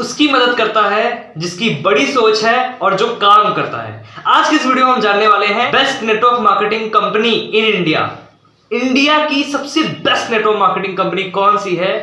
उसकी मदद करता है जिसकी बड़ी सोच है और जो काम करता है। आज की इस वीडियो में हम जानने वाले हैं best network marketing company in India. India की सबसे बेस्ट नेटवर्क मार्केटिंग कंपनी कौन सी है।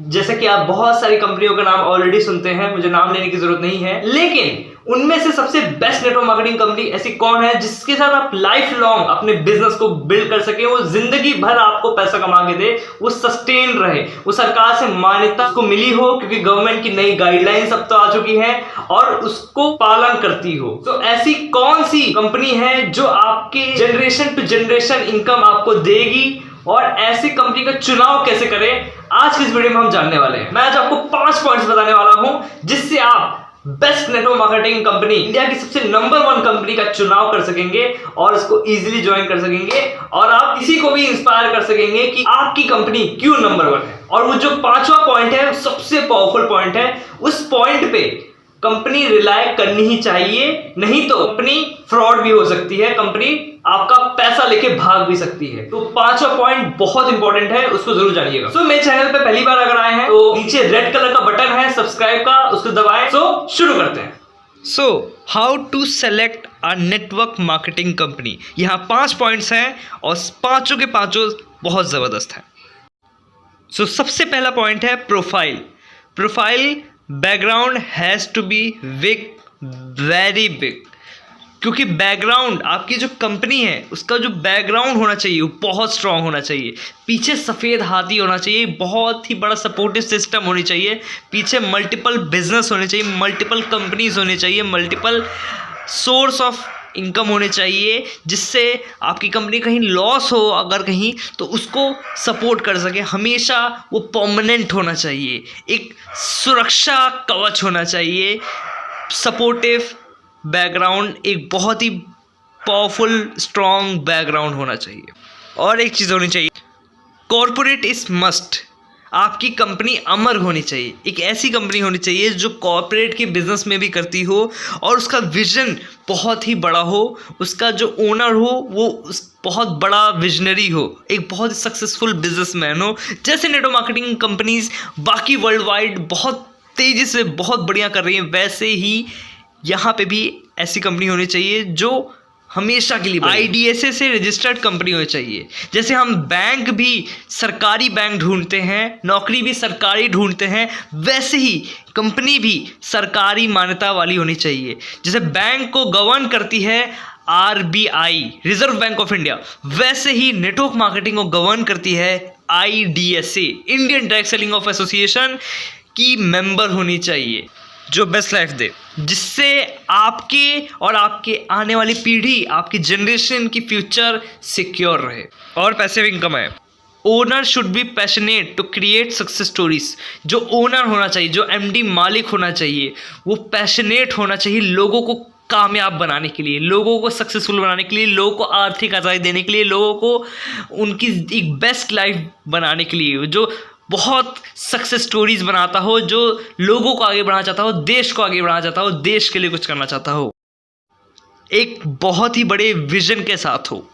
जैसे कि आप बहुत सारी कंपनियों का नाम ऑलरेडी सुनते हैं, मुझे नाम लेने की जरूरत नहीं है, लेकिन उनमें से सबसे बेस्ट नेटवर्क मार्केटिंग कंपनी ऐसी कौन है जिसके साथ आप लाइफ लॉन्ग अपने बिजनेस को बिल्ड कर सके, वो जिंदगी भर आपको पैसा कमा के दे, वो सस्टेन रहे, वो सरकार से मान्यता को मिली हो क्योंकि गवर्नमेंट की नई गाइडलाइंस अब तो आ चुकी है और उसको पालन करती हो। तो ऐसी कौन सी कंपनी है जो आपके जनरेशन टू जनरेशन इनकम आपको देगी और ऐसी कंपनी का चुनाव कैसे करें, आज की इस वीडियो में हम जानने वाले हैं। मैं आज आपको 5 पॉइंट्स बताने वाला हूं जिससे आप best network marketing company, India की सबसे नंबर 1 कंपनी का चुनाव कर सकेंगे और उसको इजीली ज्वाइन कर सकेंगे और आप किसी को भी इंस्पायर कर सकेंगे कि आपकी कंपनी क्यों नंबर 1 है। और वो जो 5वां पॉइंट है सबसे पावरफुल पॉइंट है, उस पॉइंट पे कंपनी रिलाय करनी ही चाहिए, नहीं तो कंपनी फ्रॉड भी हो सकती है, कंपनी आपका पैसा लेके भाग भी सकती है। तो 5वां पॉइंट बहुत इंपॉर्टेंट है, उसको जरूर जानिएगा। सो मेरे चैनल पे पहली बार अगर आए हैं तो नीचे रेड कलर का बटन है सब्सक्राइब का, उसको दबाएं। सो शुरू करते हैं। So how to select a network marketing company. यहाँ 5 पॉइंट्स हैं और पांचों के पांचों बहुत जबरदस्त है। सो सबसे पहला पॉइंट है profile. Profile background has to be big, very big, क्योंकि बैकग्राउंड आपकी जो कंपनी है उसका जो बैकग्राउंड होना चाहिए वो बहुत स्ट्रांग होना चाहिए। पीछे सफ़ेद हाथी होना चाहिए, बहुत ही बड़ा सपोर्टिव सिस्टम होनी चाहिए, पीछे मल्टीपल बिजनेस होने चाहिए, मल्टीपल कंपनीज होने चाहिए, मल्टीपल सोर्स ऑफ इनकम होने चाहिए, जिससे आपकी कंपनी कहीं लॉस हो अगर कहीं तो उसको सपोर्ट कर सके। हमेशा वो परमानेंट होना चाहिए, एक सुरक्षा कवच होना चाहिए। सपोर्टिव बैकग्राउंड, एक बहुत ही पावरफुल स्ट्रॉन्ग बैकग्राउंड होना चाहिए। और एक चीज़ होनी चाहिए, कॉरपोरेट इज मस्ट। आपकी कंपनी अमर होनी चाहिए, एक ऐसी कंपनी होनी चाहिए जो कॉरपोरेट के बिजनेस में भी करती हो और उसका विजन बहुत ही बड़ा हो, उसका जो ओनर हो वो बहुत बड़ा विजनरी हो, एक बहुत सक्सेसफुल बिजनेसमैन हो। जैसे नेटवर्क मार्केटिंग कंपनीज बाकी वर्ल्ड वाइड बहुत तेज़ी से बहुत बढ़िया कर रही हैं, वैसे ही यहाँ पे भी ऐसी कंपनी होनी चाहिए जो हमेशा के लिए IDSA से रजिस्टर्ड कंपनी होनी चाहिए। जैसे हम बैंक भी सरकारी बैंक ढूंढते हैं, नौकरी भी सरकारी ढूंढते हैं, वैसे ही कंपनी भी सरकारी मान्यता वाली होनी चाहिए। जैसे बैंक को गवर्न करती है RBI, reserve bank of India, वैसे ही नेटवर्क मार्केटिंग को गवर्न करती है IDSA, Indian direct selling of association की मेंबर होनी चाहिए, जो बेस्ट लाइफ दे, जिससे आपके और आपके आने वाली पीढ़ी, आपकी जनरेशन की फ्यूचर सिक्योर रहे और पैसिव इनकम आए। Owner should be passionate to create success stories. जो ओनर होना चाहिए, जो MD मालिक होना चाहिए, वो पैशनेट होना चाहिए लोगों को कामयाब बनाने के लिए, लोगों को सक्सेसफुल बनाने के लिए, लोगों को आर्थिक आज़ादी देने के लिए, लोगों को उनकी एक बेस्ट लाइफ बनाने के लिए, जो बहुत सक्सेस स्टोरीज बनाता हो, जो लोगों को आगे बढ़ाना चाहता हो, देश को आगे बढ़ाना चाहता हो, देश के लिए कुछ करना चाहता हो, एक बहुत ही बड़े विजन के साथ हो।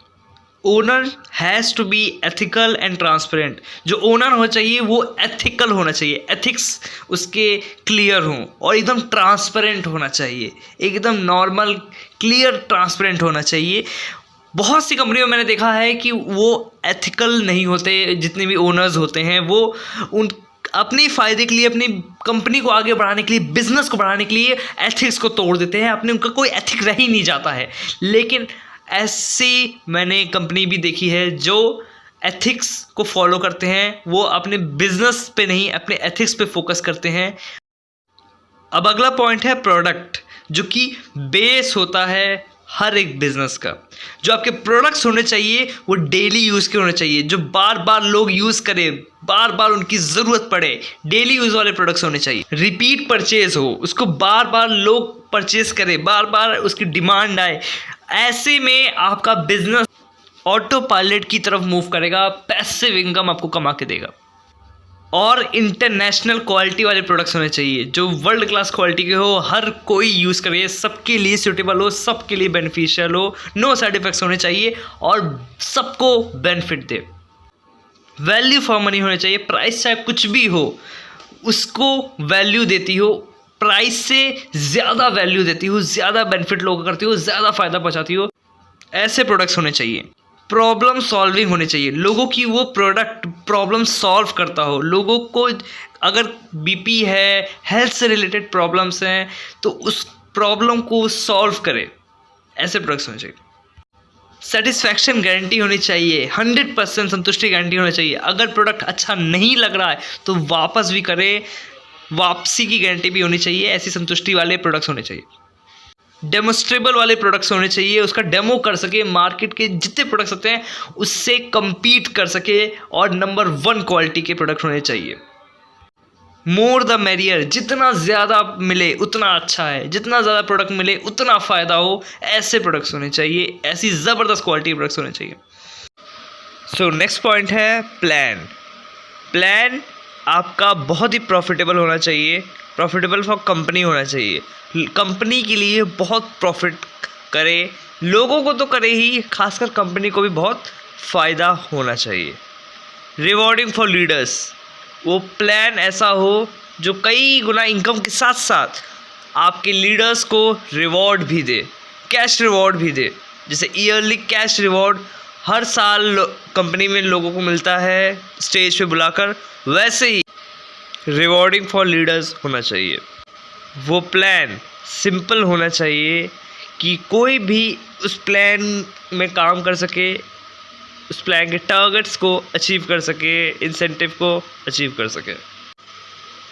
Owner has to be ethical and transparent. जो ओनर होना चाहिए वो एथिकल होना चाहिए, एथिक्स उसके क्लियर हों और एकदम ट्रांसपेरेंट होना चाहिए, एकदम नॉर्मल क्लियर ट्रांसपेरेंट होना चाहिए। बहुत सी कंपनियों में मैंने देखा है कि वो एथिकल नहीं होते, जितने भी ओनर्स होते हैं वो उन अपने फ़ायदे के लिए, अपनी कंपनी को आगे बढ़ाने के लिए, बिजनेस को बढ़ाने के लिए एथिक्स को तोड़ देते हैं, अपने उनका कोई एथिक रह ही नहीं जाता है। लेकिन ऐसी मैंने कंपनी भी देखी है जो एथिक्स को फॉलो करते हैं, वो अपने बिजनेस पे नहीं अपने एथिक्स पे फोकस करते हैं। अब अगला पॉइंट है प्रोडक्ट, जो कि बेस होता है हर एक बिजनेस का। जो आपके प्रोडक्ट्स होने चाहिए वो डेली यूज़ के होने चाहिए, जो बार बार लोग यूज़ करें, बार बार उनकी ज़रूरत पड़े, डेली यूज़ वाले प्रोडक्ट्स होने चाहिए। रिपीट परचेज हो, उसको बार बार लोग परचेज करें, बार बार उसकी डिमांड आए। ऐसे में आपका बिजनेस ऑटो पायलट की तरफ मूव करेगा, पैसिव इनकम आपको कमा के देगा। और इंटरनेशनल क्वालिटी वाले प्रोडक्ट्स होने चाहिए, जो वर्ल्ड क्लास क्वालिटी के हो, हर कोई यूज़ करे, सबके लिए सूटेबल हो, सबके लिए बेनिफिशियल हो, नो साइड इफ़ेक्ट्स होने चाहिए और सबको benefit they. Value for money होने चाहिए, प्राइस चाहे कुछ भी हो उसको वैल्यू देती हो, प्राइस से ज़्यादा वैल्यू देती हो, ज़्यादा बेनिफिट लोगों को करती हो, ज़्यादा फ़ायदा पहुंचाती हो, ऐसे प्रोडक्ट्स होने चाहिए। प्रॉब्लम सॉल्विंग होने चाहिए, लोगों की वो प्रोडक्ट प्रॉब्लम सॉल्व करता हो। लोगों को अगर बीपी है, हेल्थ से रिलेटेड प्रॉब्लम्स हैं, तो उस प्रॉब्लम को सॉल्व करे, ऐसे प्रोडक्ट्स होने चाहिए। सेटिस्फैक्शन गारंटी होनी चाहिए, 100% संतुष्टि गारंटी होनी चाहिए। अगर प्रोडक्ट अच्छा नहीं लग रहा है तो वापस भी करें, वापसी की गारंटी भी होनी चाहिए। ऐसी संतुष्टि वाले प्रोडक्ट्स होने चाहिए। डेमोस्ट्रेबल वाले प्रोडक्ट्स होने चाहिए, उसका डेमो कर सके, मार्केट के जितने प्रोडक्ट्स होते हैं उससे compete कर सके, और नंबर 1 क्वालिटी के प्रोडक्ट होने चाहिए। मोर द मेरियर, जितना ज़्यादा मिले उतना अच्छा है, जितना ज़्यादा प्रोडक्ट मिले उतना फ़ायदा हो, ऐसे प्रोडक्ट्स होने चाहिए, ऐसी ज़बरदस्त क्वालिटी प्रोडक्ट्स होने चाहिए। सो नेक्स्ट पॉइंट है प्लान। प्लान आपका बहुत ही प्रॉफिटेबल होना चाहिए, प्रॉफिटेबल फॉर कंपनी होना चाहिए, कंपनी के लिए बहुत प्रॉफिट करे, लोगों को तो करे ही, खासकर कंपनी को भी बहुत फ़ायदा होना चाहिए। रिवॉर्डिंग फॉर लीडर्स, वो प्लान ऐसा हो जो कई गुना इनकम के साथ साथ आपके लीडर्स को रिवॉर्ड भी दे, कैश रिवॉर्ड भी दे। जैसे ईयरली कैश रिवॉर्ड हर साल कंपनी में लोगों को मिलता है स्टेज पे बुलाकर, वैसे ही रिवॉर्डिंग फॉर लीडर्स होना चाहिए। वो प्लान सिंपल होना चाहिए कि कोई भी उस प्लान में काम कर सके, उस प्लान के टारगेट्स को अचीव कर सके, इंसेंटिव को अचीव कर सके।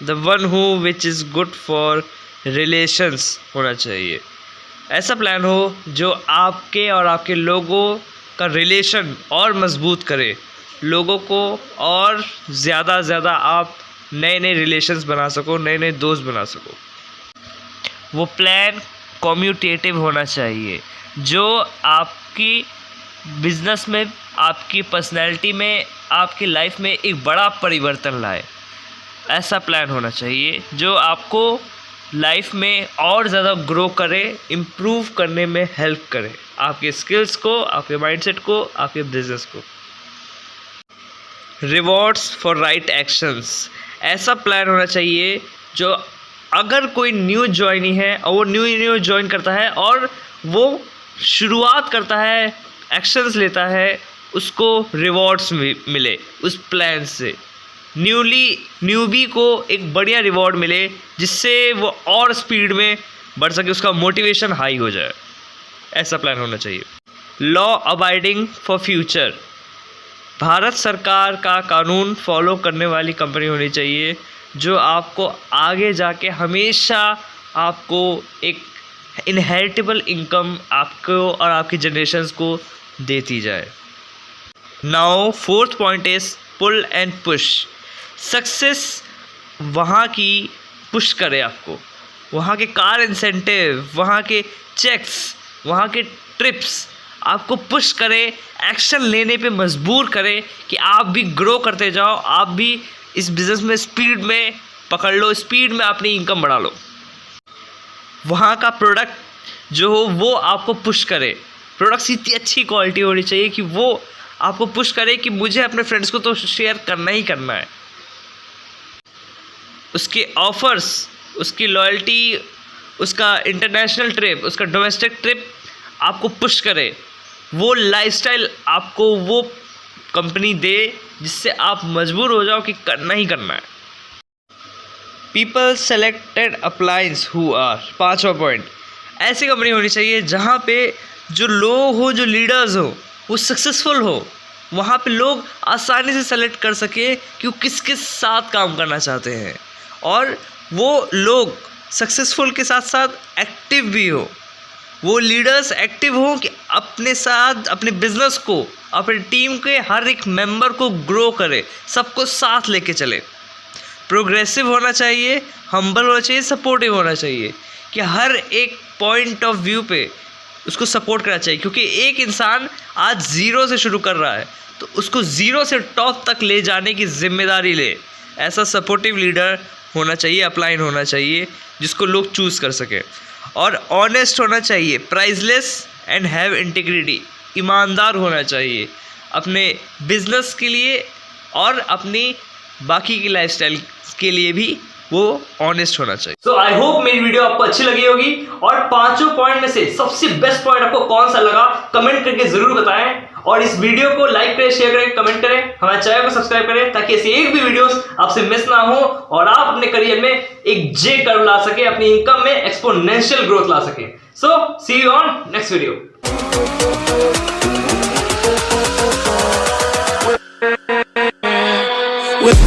The one who which is good for relations होना चाहिए। ऐसा प्लान हो जो आपके और आपके लोगों का रिलेशन और मजबूत करे, लोगों को और ज़्यादा आप नए नए रिलेशंस बना सको, नए नए दोस्त बना सको। वो प्लान कम्यूटेटिव होना चाहिए, जो आपकी बिजनेस में, आपकी पर्सनैलिटी में, आपकी लाइफ में एक बड़ा परिवर्तन लाए। ऐसा प्लान होना चाहिए जो आपको लाइफ में और ज़्यादा ग्रो करे, इम्प्रूव करने में हेल्प करे, आपके स्किल्स को, आपके माइंडसेट को, आपके बिजनेस को। रिवॉर्ड्स फॉर राइट एक्शंस, ऐसा प्लान होना चाहिए जो अगर कोई न्यू ज्वाइनी है और वो न्यू ज्वाइन करता है और वो शुरुआत करता है, एक्शंस लेता है, उसको रिवॉर्ड्स मिले उस प्लान से। न्यूबी को एक बढ़िया रिवॉर्ड मिले जिससे वो और स्पीड में बढ़ सके, उसका मोटिवेशन हाई हो जाए। ऐसा प्लान होना चाहिए। Law abiding for future, Bharat सरकार का कानून फॉलो करने वाली कंपनी होनी चाहिए जो आपको आगे जाके हमेशा आपको एक इनहेरिटेबल इनकम आपको और आपकी जनरेशन्स को देती जाए। Now 4th point is pull and push. Success वहाँ की पुश करे आपको, वहाँ के कार इंसेंटिव, वहाँ के चेक्स, वहाँ के ट्रिप्स आपको पुश करे, एक्शन लेने पे मजबूर करे कि आप भी ग्रो करते जाओ, आप भी इस बिज़नेस में स्पीड में पकड़ लो, स्पीड में अपनी इनकम बढ़ा लो। वहाँ का प्रोडक्ट जो हो वो आपको पुश करे, प्रोडक्ट्स इतनी अच्छी क्वालिटी होनी चाहिए कि वो आपको पुश करे कि मुझे अपने फ्रेंड्स को तो शेयर करना ही करना है। उसके ऑफ़र्स, उसकी लॉयल्टी, उसका इंटरनेशनल ट्रिप, उसका डोमेस्टिक ट्रिप आपको पुश करे, वो लाइफस्टाइल आपको वो कंपनी दे जिससे आप मजबूर हो जाओ कि करना ही करना है। People selected appliances who are, 5वां पॉइंट, ऐसी कंपनी होनी चाहिए जहाँ पे जो लोग हो, जो लीडर्स हो, वो सक्सेसफुल हो। वहाँ पे लोग आसानी से सेलेक्ट कर सके कि वो किस किस साथ काम करना चाहते हैं, और वो लोग सक्सेसफुल के साथ साथ एक्टिव भी हो। वो लीडर्स एक्टिव हो कि अपने साथ, अपने बिजनेस को, अपनी टीम के हर एक मेंबर को ग्रो करे, सबको साथ लेके चले। प्रोग्रेसिव होना चाहिए, हम्बल होना चाहिए, सपोर्टिव होना चाहिए कि हर एक पॉइंट ऑफ व्यू पे उसको सपोर्ट करना चाहिए, क्योंकि एक इंसान आज 0 से शुरू कर रहा है तो उसको 0 से टॉप तक ले जाने की जिम्मेदारी ले। ऐसा सपोर्टिव लीडर होना चाहिए, अपलाइन होना चाहिए, जिसको लोग चूज़ कर सकें। और ऑनेस्ट होना चाहिए, प्राइसलेस एंड हैव इंटीग्रिटी, ईमानदार होना चाहिए अपने बिजनेस के लिए और अपनी बाकी की लाइफस्टाइल के लिए भी वो ऑनेस्ट होना चाहिए। सो आई होप मेरी वीडियो आपको अच्छी लगी होगी, और पांचों पॉइंट में से सबसे बेस्ट पॉइंट आपको कौन सा लगा कमेंट करके जरूर बताएं, और इस वीडियो को लाइक करें, शेयर करें, कमेंट करें, हमारे चैनल को सब्सक्राइब करें ताकि ऐसी एक भी वीडियोस आपसे मिस ना हो और आप अपने करियर में एक जे कर्व ला सके, अपनी इनकम में एक्सपोनेंशियल ग्रोथ ला सके। So see you on next video. with